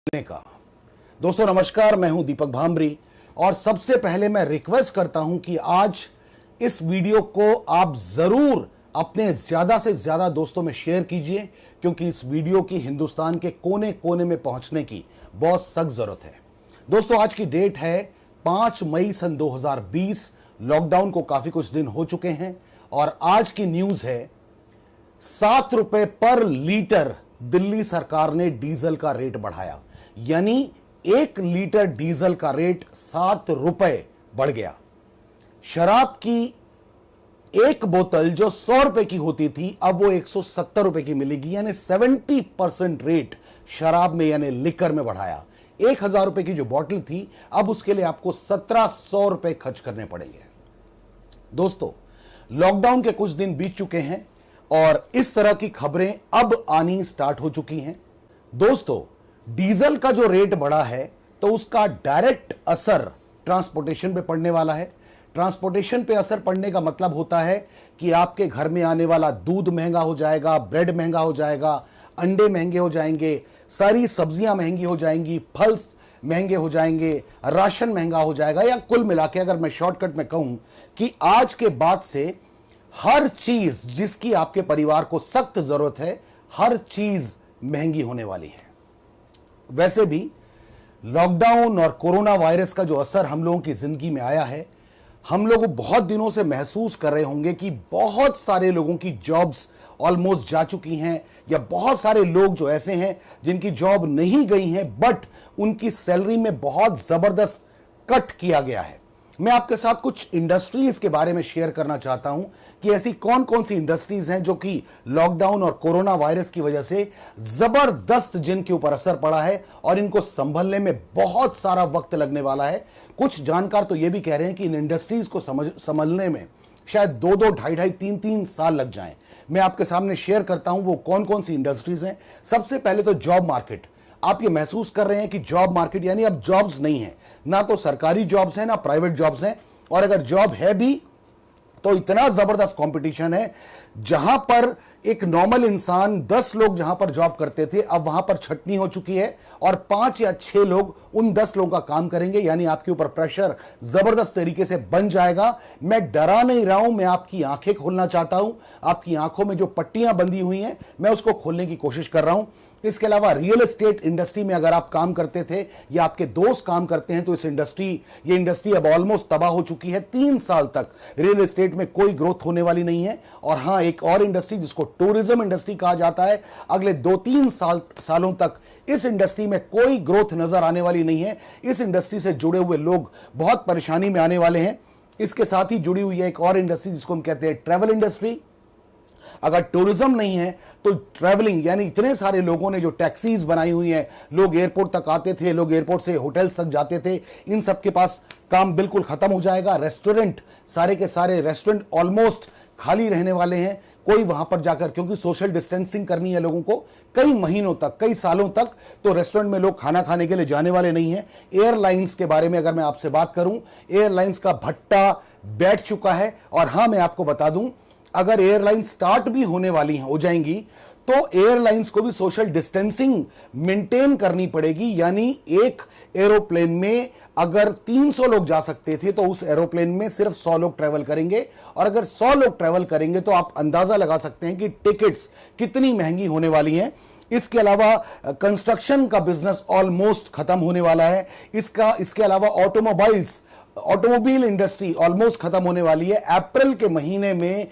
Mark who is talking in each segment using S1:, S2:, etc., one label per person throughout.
S1: मिलने का। दोस्तों नमस्कार, मैं हूं दीपक भांबरी और सबसे पहले मैं रिक्वेस्ट करता हूं कि आज इस वीडियो को आप जरूर अपने ज्यादा से ज्यादा दोस्तों में शेयर कीजिए, क्योंकि इस वीडियो की हिंदुस्तान के कोने कोने में पहुंचने की बहुत सख्त जरूरत है। दोस्तों आज की डेट है 5 मई सन 2020। लॉकडाउन को काफी कुछ दिन हो चुके हैं और आज की न्यूज है 7 रुपए पर लीटर दिल्ली सरकार ने डीजल का रेट बढ़ाया, यानी 1 लीटर डीजल का रेट 7 रुपए बढ़ गया। शराब की एक बोतल जो 100 रुपए की होती थी अब वो 170 रुपए की मिलेगी, यानी 70% रेट शराब में यानी लिकर में बढ़ाया। 1000 रुपए की जो बोतल थी अब उसके लिए आपको 1700 रुपए खर्च करने पड़ेंगे। दोस्तों लॉकडाउन के कुछ दिन बीत चुके हैं और इस तरह की खबरें अब आनी स्टार्ट हो चुकी हैं। दोस्तों डीजल का जो रेट बढ़ा है तो उसका डायरेक्ट असर ट्रांसपोर्टेशन पे पड़ने वाला है। ट्रांसपोर्टेशन पे असर पड़ने का मतलब होता है कि आपके घर में आने वाला दूध महंगा हो जाएगा, ब्रेड महंगा हो जाएगा, अंडे महंगे हो जाएंगे, सारी सब्जियां महंगी हो जाएंगी, फल महंगे हो जाएंगे, राशन महंगा हो जाएगा। या कुल मिला के अगर मैं शॉर्टकट में कहूं कि आज के बाद से हर चीज जिसकी आपके परिवार को सख्त जरूरत है, हर चीज महंगी होने वाली है। वैसे भी लॉकडाउन और कोरोना वायरस का जो असर हम लोगों की जिंदगी में आया है, हम लोग बहुत दिनों से महसूस कर रहे होंगे कि बहुत सारे लोगों की जॉब्स ऑलमोस्ट जा चुकी हैं, या बहुत सारे लोग जो ऐसे हैं जिनकी जॉब नहीं गई हैं बट उनकी सैलरी में बहुत जबरदस्त कट किया गया है। मैं आपके साथ कुछ इंडस्ट्रीज के बारे में शेयर करना चाहता हूं कि ऐसी कौन कौन सी इंडस्ट्रीज हैं जो कि लॉकडाउन और कोरोना वायरस की वजह से जबरदस्त जिनके ऊपर असर पड़ा है और इनको संभलने में बहुत सारा वक्त लगने वाला है। कुछ जानकार तो यह भी कह रहे हैं कि इन इंडस्ट्रीज को संभलने में शायद 2-2, 2.5, 3-3 साल लग जाएं। मैं आपके सामने शेयर करता हूं वो कौन कौन सी इंडस्ट्रीज हैं। सबसे पहले तो जॉब मार्केट। आप ये महसूस कर रहे हैं कि जॉब मार्केट यानी अब जॉब्स नहीं है, ना तो सरकारी जॉब्स हैं ना प्राइवेट जॉब्स हैं, और अगर जॉब है भी तो इतना जबरदस्त कंपटीशन है। जहां पर एक नॉर्मल इंसान 10 लोग जहां पर जॉब करते थे अब वहां पर छटनी हो चुकी है और 5 या 6 लोग उन 10 लोगों का काम करेंगे, यानी आपके ऊपर प्रेशर जबरदस्त तरीके से बन जाएगा। मैं डरा नहीं रहा हूं, मैं आपकी आंखें खोलना चाहता हूं। आपकी आंखों में जो पट्टियां बंधी हुई हैं मैं उसको खोलने की कोशिश कर रहा हूं। इसके अलावा रियल एस्टेट इंडस्ट्री में अगर आप काम करते थे या आपके दोस्त काम करते हैं तो ये इंडस्ट्री अब ऑलमोस्ट तबाह हो चुकी है। 3 साल तक रियल एस्टेट में कोई ग्रोथ होने वाली नहीं है। और हां, एक और इंडस्ट्री जिसको टूरिज्म इंडस्ट्री कहा जाता है, अगले 2-3 सालों तक इस इंडस्ट्री में कोई ग्रोथ नजर आने वाली नहीं है। इस इंडस्ट्री से जुड़े हुए लोग बहुत परेशानी में आने वाले हैं। इसके साथ ही जुड़ी हुई है एक और इंडस्ट्री जिसको हम कहते हैं ट्रैवल इंडस्ट्री। अगर टूरिज्म नहीं है तो ट्रैवलिंग, यानी इतने सारे लोगों ने जो टैक्सीज बनाई हुई हैं, लोग एयरपोर्ट तक आते थे, लोग एयरपोर्ट से होटल्स तक जाते थे, इन सब के पास काम बिल्कुल खत्म हो जाएगा। रेस्टोरेंट, सारे के सारे रेस्टोरेंट ऑलमोस्ट खाली रहने वाले हैं। कोई वहां पर जाकर, क्योंकि सोशल डिस्टेंसिंग करनी है लोगों को कई महीनों तक, कई सालों तक, तो रेस्टोरेंट में लोग खाना खाने के लिए जाने वाले नहीं हैं। एयरलाइंस के बारे में अगर मैं आपसे बात करूं, एयरलाइंस का भट्टा बैठ चुका है। और हां, मैं आपको बता दूं, अगर एयरलाइन स्टार्ट भी होने वाली हो जाएंगी तो एयरलाइंस को भी सोशल डिस्टेंसिंग मेंटेन करनी पड़ेगी। यानी एक एरोप्लेन में अगर 300 लोग जा सकते थे तो उस एरोप्लेन में सिर्फ 100 लोग ट्रेवल करेंगे, और अगर 100 लोग ट्रेवल करेंगे तो आप अंदाजा लगा सकते हैं कि टिकट्स कितनी महंगी होने वाली हैं। इसके अलावा कंस्ट्रक्शन का बिजनेस ऑलमोस्ट खत्म होने वाला है। इसके अलावा ऑटोमोबाइल इंडस्ट्री ऑलमोस्ट खत्म होने वाली है। अप्रैल के महीने में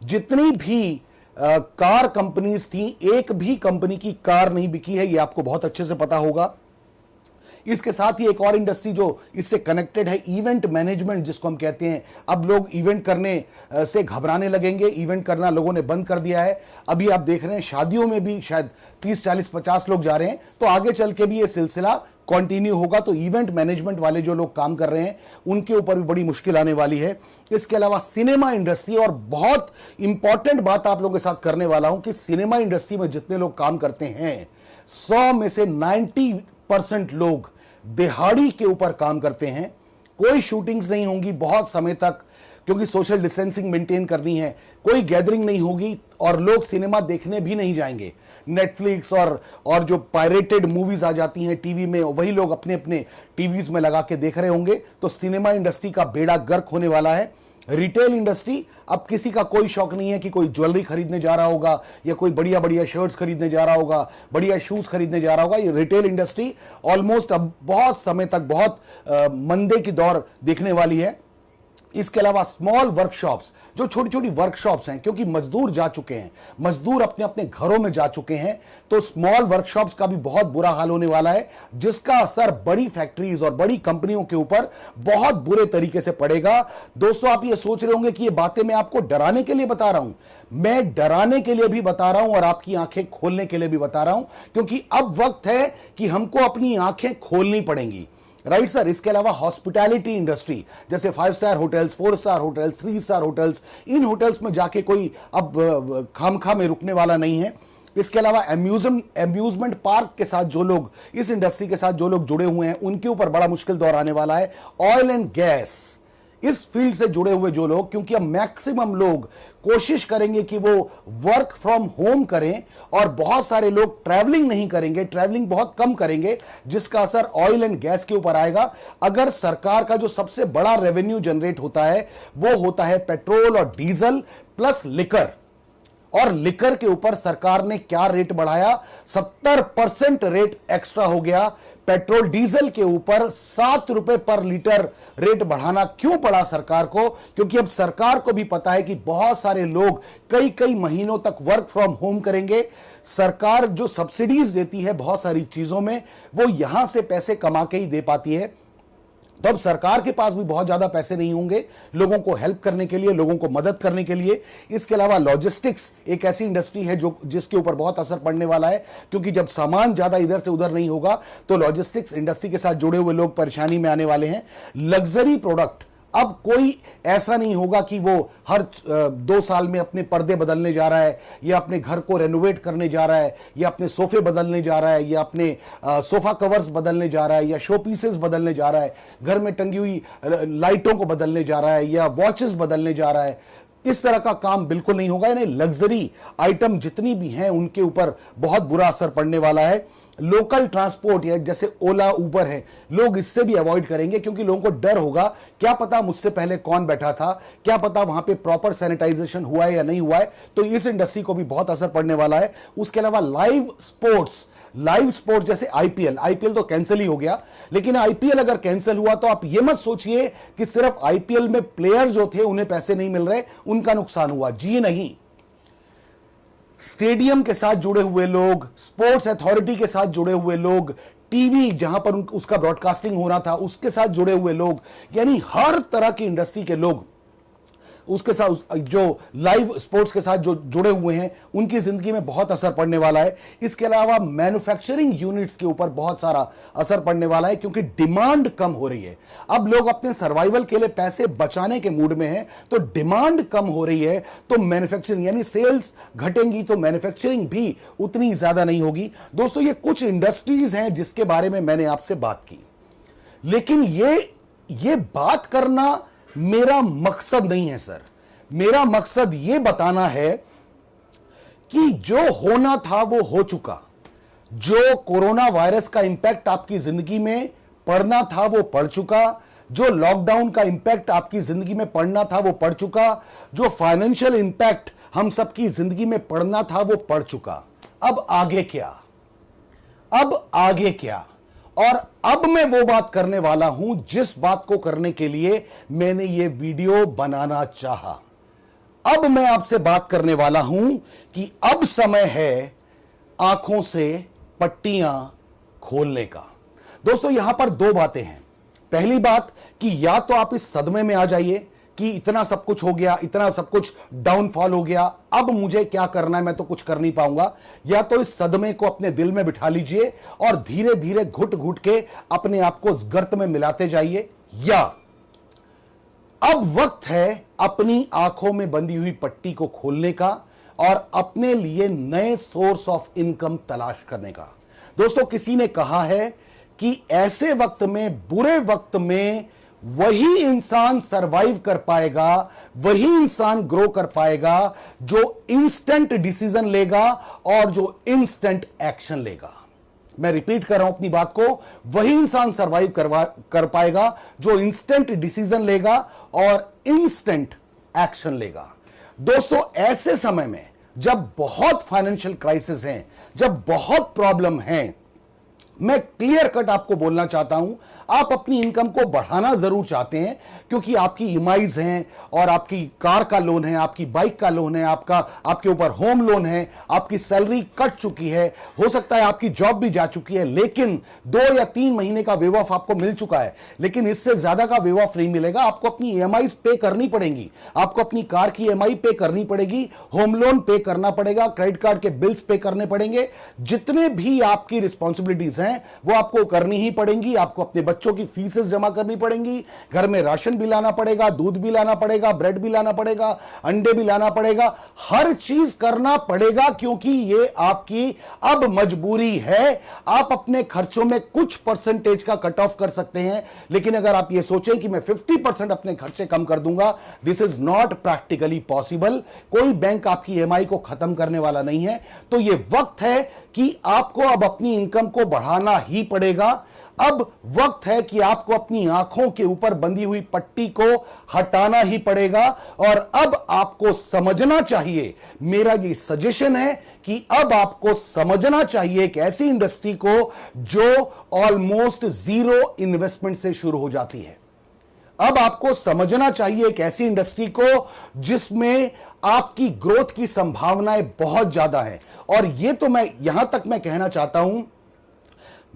S1: जितनी भी कार कंपनीज थी, एक भी कंपनी की कार नहीं बिकी है, ये आपको बहुत अच्छे से पता होगा। इसके साथ ही एक और इंडस्ट्री जो इससे कनेक्टेड है, इवेंट मैनेजमेंट जिसको हम कहते हैं। अब लोग इवेंट करने से घबराने लगेंगे, इवेंट करना लोगों ने बंद कर दिया है। अभी आप देख रहे हैं शादियों में भी शायद 30, 40, 50 लोग जा रहे हैं, तो आगे चल के भी ये सिलसिला कंटिन्यू होगा। तो इवेंट मैनेजमेंट वाले जो लोग काम कर रहे हैं उनके ऊपर भी बड़ी मुश्किल आने वाली है। इसके अलावा सिनेमा इंडस्ट्री, और बहुत इंपॉर्टेंट बात आप लोगों के साथ करने वाला हूं कि सिनेमा इंडस्ट्री में जितने लोग काम करते हैं 100 में से 90% लोग दिहाड़ी के ऊपर काम करते हैं। कोई शूटिंग्स नहीं होंगी बहुत समय तक, क्योंकि सोशल डिस्टेंसिंग मेंटेन करनी है, कोई गैदरिंग नहीं होगी और लोग सिनेमा देखने भी नहीं जाएंगे। नेटफ्लिक्स और जो पायरेटेड मूवीज आ जाती हैं टीवी में, वही लोग अपने अपने टीवीज में लगा के देख रहे होंगे। तो सिनेमा इंडस्ट्री का बेड़ा गर्क होने वाला है। रिटेल इंडस्ट्री, अब किसी का कोई शौक नहीं है कि कोई ज्वेलरी खरीदने जा रहा होगा या कोई बढ़िया बढ़िया शर्ट्स खरीदने जा रहा होगा, बढ़िया शूज खरीदने जा रहा होगा। ये रिटेल इंडस्ट्री ऑलमोस्ट अब बहुत समय तक बहुत मंदे की दौर देखने वाली है। इसके अलावा स्मॉल वर्कशॉप्स, जो छोटी छोटी वर्कशॉप्स हैं, क्योंकि मजदूर जा चुके हैं, मजदूर अपने अपने घरों में जा चुके हैं, तो स्मॉल वर्कशॉप्स का भी बहुत बुरा हाल होने वाला है, जिसका असर बड़ी फैक्ट्रीज और बड़ी कंपनियों के ऊपर बहुत बुरे तरीके से पड़ेगा। दोस्तों, आप ये सोच रहे होंगे कि ये बातें मैं आपको डराने के लिए बता रहा हूं। मैं डराने के लिए भी बता रहा हूं और आपकी आंखें खोलने के लिए भी बता रहा हूं, क्योंकि अब वक्त है कि हमको अपनी आंखें खोलनी पड़ेंगी। Right sir. इसके अलावा हॉस्पिटैलिटी इंडस्ट्री, जैसे 5 star hotels, 4 star hotels, 3 star hotels, इन होटल्स में जाके कोई अब खामखा में रुकने वाला नहीं है। इसके अलावा अम्यूजमेंट पार्क के साथ जो लोग, इस इंडस्ट्री के साथ जो लोग जुड़े हुए हैं, उनके ऊपर बड़ा मुश्किल दौर आने वाला है। ऑयल एंड गैस, इस फील्ड से जुड़े हुए जो लोग, क्योंकि अब मैक्सिमम लोग कोशिश करेंगे कि वो वर्क फ्रॉम होम करें और बहुत सारे लोग ट्रैवलिंग नहीं करेंगे, ट्रैवलिंग बहुत कम करेंगे, जिसका असर ऑयल एंड गैस के ऊपर आएगा। अगर सरकार का जो सबसे बड़ा रेवेन्यू जनरेट होता है वो होता है पेट्रोल और डीजल प्लस लिकर, और लिकर के ऊपर सरकार ने क्या रेट बढ़ाया, 70% रेट एक्स्ट्रा हो गया। पेट्रोल डीजल के ऊपर 7 रुपए पर लीटर रेट बढ़ाना क्यों पड़ा सरकार को? क्योंकि अब सरकार को भी पता है कि बहुत सारे लोग कई कई महीनों तक वर्क फ्रॉम होम करेंगे। सरकार जो सब्सिडीज देती है बहुत सारी चीजों में, वो यहां से पैसे कमा के ही दे पाती है। तो अब सरकार के पास भी बहुत ज्यादा पैसे नहीं होंगे लोगों को हेल्प करने के लिए, लोगों को मदद करने के लिए। इसके अलावा लॉजिस्टिक्स एक ऐसी इंडस्ट्री है जो जिसके ऊपर बहुत असर पड़ने वाला है, क्योंकि जब सामान ज्यादा इधर से उधर नहीं होगा तो लॉजिस्टिक्स इंडस्ट्री के साथ जुड़े हुए लोग परेशानी में आने वाले हैं। लग्जरी प्रोडक्ट, अब कोई ऐसा नहीं होगा कि वो हर 2 साल में अपने पर्दे बदलने जा रहा है, या अपने घर को रेनोवेट करने जा रहा है, या अपने सोफे बदलने जा रहा है, या अपने सोफा कवर्स बदलने जा रहा है, या शो पीसेस बदलने जा रहा है, घर में टंगी हुई लाइटों को बदलने जा रहा है, या वॉचेस बदलने जा रहा है। इस तरह का काम बिल्कुल नहीं होगा। यानी लग्जरी आइटम जितनी भी हैं उनके ऊपर बहुत बुरा असर पड़ने वाला है। लोकल ट्रांसपोर्ट या जैसे ओला उबर है, लोग इससे भी अवॉइड करेंगे, क्योंकि लोगों को डर होगा क्या पता मुझसे पहले कौन बैठा था, क्या पता वहां पे प्रॉपर सैनिटाइजेशन हुआ है या नहीं हुआ है। तो इस इंडस्ट्री को भी बहुत असर पड़ने वाला है। उसके अलावा लाइव स्पोर्ट्स जैसे आईपीएल तो कैंसिल ही हो गया, लेकिन आईपीएल अगर कैंसिल हुआ तो आप ये मत सोचिए कि सिर्फ आईपीएल में प्लेयर जो थे उन्हें पैसे नहीं मिल रहे, उनका नुकसान हुआ। जी नहीं, स्टेडियम के साथ जुड़े हुए लोग, स्पोर्ट्स अथॉरिटी के साथ जुड़े हुए लोग, टीवी जहां पर उसका ब्रॉडकास्टिंग हो रहा था उसके साथ जुड़े हुए लोग, यानी हर तरह की इंडस्ट्री के लोग, उसके साथ जो लाइव स्पोर्ट्स के साथ जो जुड़े हुए हैं, उनकी जिंदगी में बहुत असर पड़ने वाला है। इसके अलावा मैन्युफैक्चरिंग यूनिट्स के ऊपर बहुत सारा असर पड़ने वाला है, क्योंकि डिमांड कम हो रही है। अब लोग अपने सर्वाइवल के लिए पैसे बचाने के मूड में हैं, तो डिमांड कम हो रही है, तो मैन्युफैक्चरिंग यानी सेल्स घटेंगी, तो मैन्युफैक्चरिंग भी उतनी ज्यादा नहीं होगी। दोस्तों, ये कुछ इंडस्ट्रीज हैं जिसके बारे में मैंने आपसे बात की, लेकिन ये बात करना मेरा मकसद नहीं है सर। मेरा मकसद यह बताना है कि जो होना था वो हो चुका। जो कोरोना वायरस का इंपैक्ट आपकी जिंदगी में पड़ना था वो पड़ चुका। जो लॉकडाउन का इंपैक्ट आपकी जिंदगी में पड़ना था वो पड़ चुका। जो फाइनेंशियल इंपैक्ट हम सबकी जिंदगी में पड़ना था वो पड़ चुका। अब आगे क्या? और अब मैं वो बात करने वाला हूं जिस बात को करने के लिए मैंने ये वीडियो बनाना चाहा। अब मैं आपसे बात करने वाला हूं कि अब समय है आंखों से पट्टियां खोलने का। दोस्तों, यहां पर 2 बातें हैं। पहली बात कि या तो आप इस सदमे में आ जाइए कि इतना सब कुछ हो गया, इतना सब कुछ डाउनफॉल हो गया, अब मुझे क्या करना है, मैं तो कुछ कर नहीं पाऊंगा। या तो इस सदमे को अपने दिल में बिठा लीजिए और धीरे धीरे घुट घुट के अपने आप को इस गर्त में मिलाते जाइए। या अब वक्त है अपनी आंखों में बंधी हुई पट्टी को खोलने का और अपने लिए नए सोर्स ऑफ इनकम तलाश करने का। दोस्तों, किसी ने कहा है कि ऐसे वक्त में, बुरे वक्त में वही इंसान सरवाइव कर पाएगा, वही इंसान ग्रो कर पाएगा जो इंस्टेंट डिसीजन लेगा और जो इंस्टेंट एक्शन लेगा। मैं रिपीट कर रहा हूं अपनी बात को, वही इंसान सरवाइव कर पाएगा जो इंस्टेंट डिसीजन लेगा और इंस्टेंट एक्शन लेगा। दोस्तों, ऐसे समय में जब बहुत फाइनेंशियल क्राइसिस हैं, जब बहुत प्रॉब्लम हैं, मैं क्लियर कट आपको बोलना चाहता हूं, आप अपनी इनकम को बढ़ाना जरूर चाहते हैं क्योंकि आपकी ईएमआईज हैं और आपकी कार का लोन है, आपकी बाइक का लोन है, आपके ऊपर होम लोन है, आपकी सैलरी कट चुकी है, हो सकता है आपकी जॉब भी जा चुकी है, लेकिन 2 या 3 महीने का वेव ऑफ आपको मिल चुका है, लेकिन इससे ज्यादा का वेव ऑफ नहीं मिलेगा। आपको अपनी ईएमआईज पे करनी पड़ेंगी, आपको अपनी कार की ईएमआई पे करनी पड़ेगी, होम लोन पे करना पड़ेगा, क्रेडिट कार्ड के बिल्स पे करने पड़ेंगे, जितने भी आपकी रिस्पॉन्सिबिलिटीज हैं वो आपको करनी ही पड़ेंगी। आपको अपने बच्चों की फीसेस जमा करनी पड़ेंगी, घर में राशन भी लाना पड़ेगा, दूध भी लाना पड़ेगा, ब्रेड भी लाना पड़ेगा, अंडे भी लाना पड़ेगा, हर चीज करना पड़ेगा क्योंकि ये आपकी अब मजबूरी है। आप अपने खर्चों में कुछ परसेंटेज का कट ऑफ कर सकते हैं, लेकिन अगर आप ये सोचें कि मैं 50% अपने खर्चे कम कर दूंगा, this is not practically possible. कोई बैंक आपकी ईएमआई को खत्म करने वाला नहीं है। तो ये वक्त है कि आपको अब अपनी इनकम को बढ़ाना ही पड़ेगा। अब वक्त है कि आपको अपनी आंखों के ऊपर बंधी हुई पट्टी को हटाना ही पड़ेगा और अब आपको समझना चाहिए, मेरा ये सजेशन है कि अब आपको समझना चाहिए एक ऐसी इंडस्ट्री को जो ऑलमोस्ट जीरो इन्वेस्टमेंट से शुरू हो जाती है। अब आपको समझना चाहिए एक ऐसी इंडस्ट्री को जिसमें आपकी ग्रोथ की संभावनाएं बहुत ज्यादा है। और यह तो मैं यहां तक मैं कहना चाहता हूं,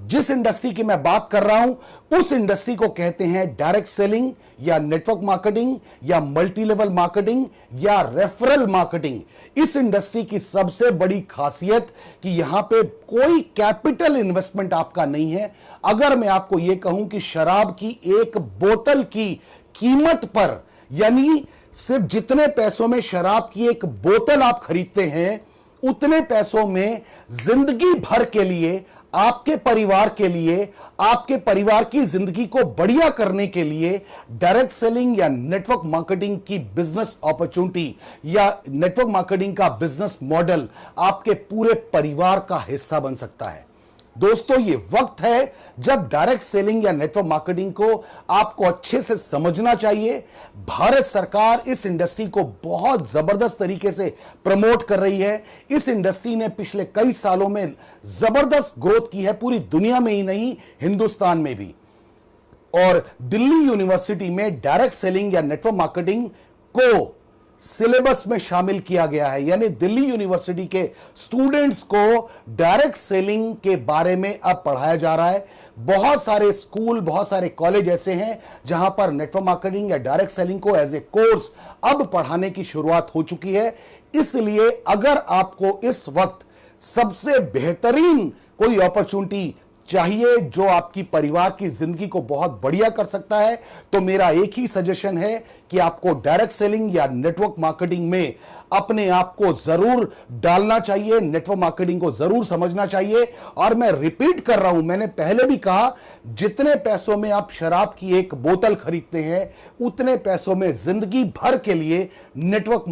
S1: जिस इंडस्ट्री की मैं बात कर रहा हूं उस इंडस्ट्री को कहते हैं डायरेक्ट सेलिंग या नेटवर्क मार्केटिंग या मल्टी लेवल मार्केटिंग या रेफरल मार्केटिंग। इस इंडस्ट्री की सबसे बड़ी खासियत कि यहां पे कोई कैपिटल इन्वेस्टमेंट आपका नहीं है। अगर मैं आपको यह कहूं कि शराब की एक बोतल की कीमत पर, यानी सिर्फ जितने पैसों में शराब की एक बोतल आप खरीदते हैं, उतने पैसों में जिंदगी भर के लिए, आपके परिवार के लिए, आपके परिवार की जिंदगी को बढ़िया करने के लिए डायरेक्ट सेलिंग या नेटवर्क मार्केटिंग की बिजनेस अपॉर्चुनिटी या नेटवर्क मार्केटिंग का बिजनेस मॉडल आपके पूरे परिवार का हिस्सा बन सकता है। दोस्तों, ये वक्त है जब डायरेक्ट सेलिंग या नेटवर्क मार्केटिंग को आपको अच्छे से समझना चाहिए। भारत सरकार इस इंडस्ट्री को बहुत जबरदस्त तरीके से प्रमोट कर रही है। इस इंडस्ट्री ने पिछले कई सालों में जबरदस्त ग्रोथ की है, पूरी दुनिया में ही नहीं, हिंदुस्तान में भी। और दिल्ली यूनिवर्सिटी में डायरेक्ट सेलिंग या नेटवर्क मार्केटिंग को सिलेबस में शामिल किया गया है, यानी दिल्ली यूनिवर्सिटी के स्टूडेंट्स को डायरेक्ट सेलिंग के बारे में अब पढ़ाया जा रहा है। बहुत सारे स्कूल, बहुत सारे कॉलेज ऐसे हैं जहां पर नेटवर्क मार्केटिंग या डायरेक्ट सेलिंग को एज ए कोर्स अब पढ़ाने की शुरुआत हो चुकी है। इसलिए अगर आपको इस वक्त सबसे बेहतरीन कोई अपॉर्चुनिटी चाहिए जो आपकी परिवार की जिंदगी को बहुत बढ़िया कर सकता है, तो मेरा एक ही सजेशन है कि आपको डायरेक्ट सेलिंग या नेटवर्क मार्केटिंग में अपने आप को जरूर डालना चाहिए, नेटवर्क मार्केटिंग को जरूर समझना चाहिए। और मैं रिपीट कर रहा हूं, मैंने पहले भी कहा, जितने पैसों में आप शराब की एक बोतल खरीदते हैं, उतने पैसों में जिंदगी भर के लिए नेटवर्क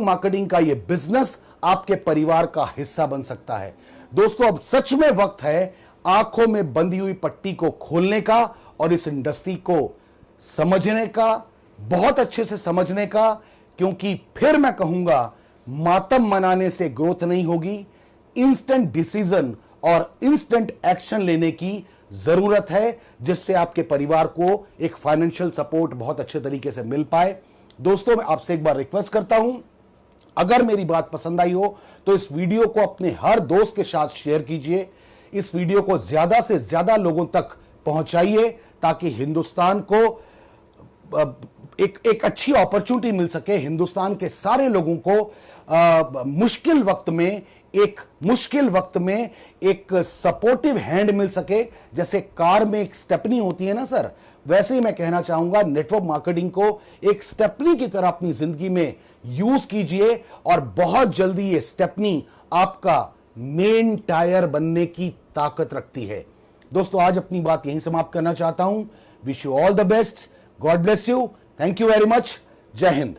S1: मार्केटिंग का यह बिजनेस आपके परिवार का हिस्सा बन सकता है। दोस्तों, अब सच में वक्त है आंखों में बंधी हुई पट्टी को खोलने का और इस इंडस्ट्री को समझने का, बहुत अच्छे से समझने का, क्योंकि फिर मैं कहूंगा मातम मनाने से ग्रोथ नहीं होगी। इंस्टेंट डिसीजन और इंस्टेंट एक्शन लेने की जरूरत है, जिससे आपके परिवार को एक फाइनेंशियल सपोर्ट बहुत अच्छे तरीके से मिल पाए। दोस्तों, मैं आपसे एक बार रिक्वेस्ट करता हूं, अगर मेरी बात पसंद आई हो तो इस वीडियो को अपने हर दोस्त के साथ शेयर कीजिए। इस वीडियो को ज्यादा से ज्यादा लोगों तक पहुंचाइए ताकि हिंदुस्तान को एक अच्छी अपॉर्चुनिटी मिल सके, हिंदुस्तान के सारे लोगों को मुश्किल वक्त में एक सपोर्टिव हैंड मिल सके। जैसे कार में एक स्टेपनी होती है ना सर, वैसे ही मैं कहना चाहूंगा नेटवर्क मार्केटिंग को एक स्टेपनी की तरह अपनी जिंदगी में यूज कीजिए और बहुत जल्दी ये स्टेपनी आपका मेन टायर बनने की ताकत रखती है। दोस्तों, आज अपनी बात यहीं समाप्त करना चाहता हूं। Wish you all the best, God bless you, thank you very much, जय हिंद।